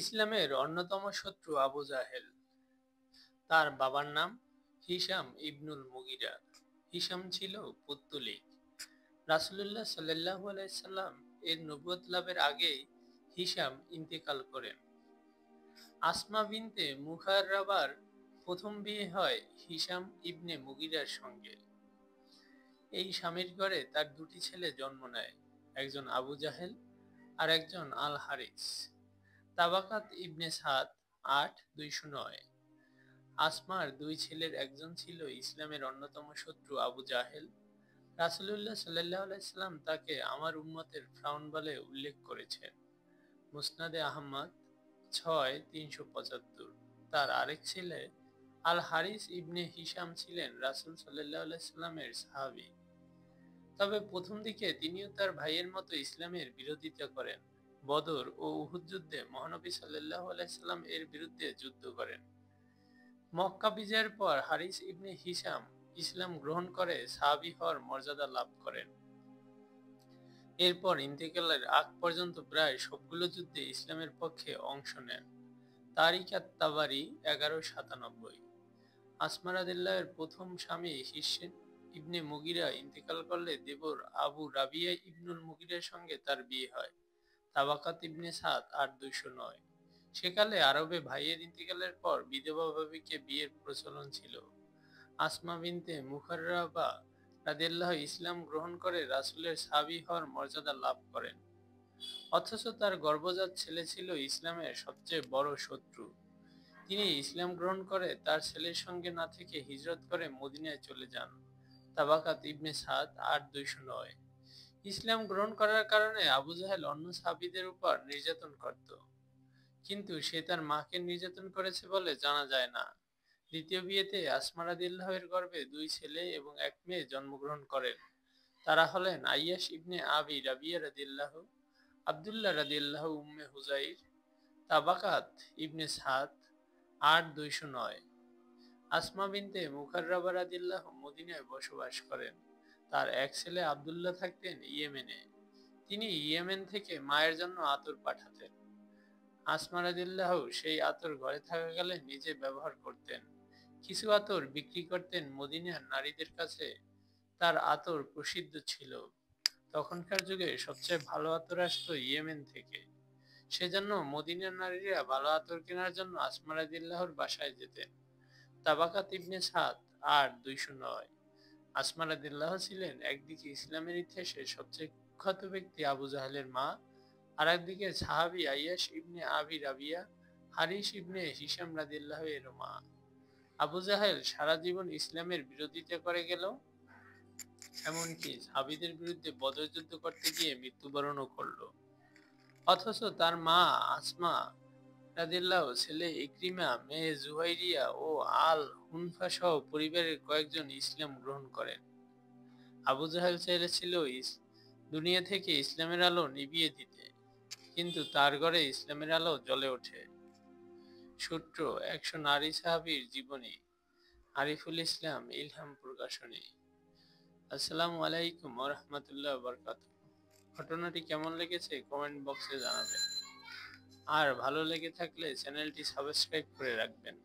ইসলামের অন্যতম শত্রু আবু জাহেল। তার বাবার নাম হিশাম ইবনুল মুগিরা। হিশাম ছিল পৌত্তলিক। রাসূলুল্লাহ সাল্লাল্লাহু আলাইহি সাল্লাম এর নবুয়ত লাভের আগেই হিশাম ইন্তেকাল করেন। আসমা বিনতে মুহাররাবার প্রথম বিয়ে হয় হিশাম ইবনে মুগিরার সঙ্গে। এই স্বামীর ঘরে তার দুটি ছেলে জন্ম নেয়, একজন আবু জাহেল আর একজন আল হারিস। তাবাকাত ইবনে সাদ ৮-২০৯। আসমার দুই ছেলের একজন ছিল ইসলামের অন্যতম শত্রু আবু জাহেল। রাসূলুল্লাহ সাল্লাল্লাহু আলাইহি সাল্লাম তাকে আমার উম্মতের ফ্রাউন বলে উল্লেখ করেছেন। মুসনাদে আহমদ ৬-৩৭৫। তার আরেক ছেলে আল হারিস ইবনে হিশাম ছিলেন রাসূল সাল্লাল্লাহু আলাইহি সাল্লামের সাহাবী। তবে প্রথম দিকে তিনিও তার ভাইয়ের মতো ইসলামের বিরোধিতা করেন। বদর ও উহুদ যুদ্ধে মহানবী সাল্লাল্লাহু আলাইহি সাল্লাম এর বিরুদ্ধে যুদ্ধ করেন। মক্কা বিজয়ের পর হারিস ইবনে হিশাম ইসলাম গ্রহণ করে সাহাবী হওয়ার মর্যাদা লাভ করেন। এরপর ইন্তেকালের আগ পর্যন্ত প্রায় সবগুলো যুদ্ধে ইসলামের পক্ষে অংশ নেন। তারিক আত-তাবারি ১১৯৭। আসমা রাদিয়াল্লাহু প্রথম স্বামী হিশাম ইবনে মুগিরা ইন্তেকাল করলে দেবর আবু রাবিয়া ইবনুল মুগিরার সঙ্গে তার বিয়ে হয়। তাবাকাত ইবনে সাদ ৮-২০৯। সেকালে আরবে ভাইয়ের ইন্তেকালের পর বিধবা ভাবিকে বিয়ের প্রচলন ছিল। আসমা বিনতে মুহাররাবা রাদিয়াল্লাহু ইসলাম গ্রহণ করে রাসূলের সাহাবী হওয়ার মর্যাদা লাভ করেন। অথচ তার গর্ভজাত ছেলে ছিল ইসলামের সবচেয়ে বড় শত্রু। তিনি ইসলাম গ্রহণ করে তার ছেলের সঙ্গে না থেকে হিজরত করে মদিনায় চলে যান। তাবাকাত ইবনে সাদ ৮-২০৯। ইসলাম গ্রহণ করার কারণে আবু জাহেল অন্য সাহাবীদের উপর নির্যাতন করত, কিন্তু সে তার মাকে নির্যাতন করেছে বলে জানা যায় না। দ্বিতীয় বিয়েতে আসমা রাদিয়াল্লাহু এর গর্ভে দুই ছেলে এবং এক মেয়ে জন্মগ্রহণ করেন। তারা হলেন আইয়াশ ইবনে আবি রাবিয়া রাদিয়াল্লাহু, আব্দুল্লাহ রাদিয়াল্লাহু উম্মে হুজাইর। তাবাকাত ইবনে সাদ ৮-২০৯। আসমা বিনতে মুহাররাবা রাদিয়াল্লাহু মদিনায় বসবাস করেন। তার এক ছেলে আব্দুল্লাহ থাকতেন ইয়েমেনে। তিনি ইয়েমেন থেকে মায়ের জন্য আতর পাঠাতেন। আসমা রাদিয়াল্লাহু সেই আতর ঘরে থাকাকালে নিজে ব্যবহার করতেন। কিছু আতর বিক্রি করতেন মদিনার নারীদের কাছে। তার আতর প্রসিদ্ধ ছিল। তখনকার যুগে সবচেয়ে ভালো আতর আসতো ইয়েমেন থেকে। সেজন্য মদিনার নারীরা ভালো আতর কেনার জন্য আসমা রাদিয়াল্লাহুর বাসায় যেতেন। তাবাকাত ইবনে সাদ ৮-২০৯। আসমা রাদিয়াল্লাহু ছিলেন একদিকে ইসলামের ইতিহাসে সবচেয়ে কুখ্যাত ব্যক্তি আবু জাহেলের মা, আর একদিকে সাহাবী আইয়াশ ইবনে আবি রাবিয়া, হারিস ইবনে হিশাম রাদিয়াল্লাহু এর মা। আবু জাহেল সারা জীবন ইসলামের বিরোধিতা করে গেল, এমনকি সাহাবীদের বিরুদ্ধে বদর যুদ্ধ করতে গিয়ে মৃত্যুবরণও করল। অথচ তার মা আসমা রাদিয়াল্লাহু ছেলে ইকরিমা, মেয়ে জুহাইরিয়া ও আল হুনফা সহ পরিবারের কয়েকজন ইসলাম গ্রহণ করেন। আবু জাহেল চেয়েছিল দুনিয়া থেকে ইসলামের আলো নিভিয়ে দিতে, কিন্তু তার ঘরে ইসলামের আলো জ্বলে ওঠে। সূত্র ১০০ নারী সাহাবীর জীবনী, আরিফুল ইসলাম ইলহাম প্রকাশনী। আসসালামু আলাইকুম ওয়া রাহমাতুল্লাহি ওয়া বারাকাতুহু। ঘটনাটি কেমন লেগেছে কমেন্ট বক্সে জানাবেন। আর ভালো লেগে থাকলে চ্যানেলটি সাবস্ক্রাইব করে রাখবেন।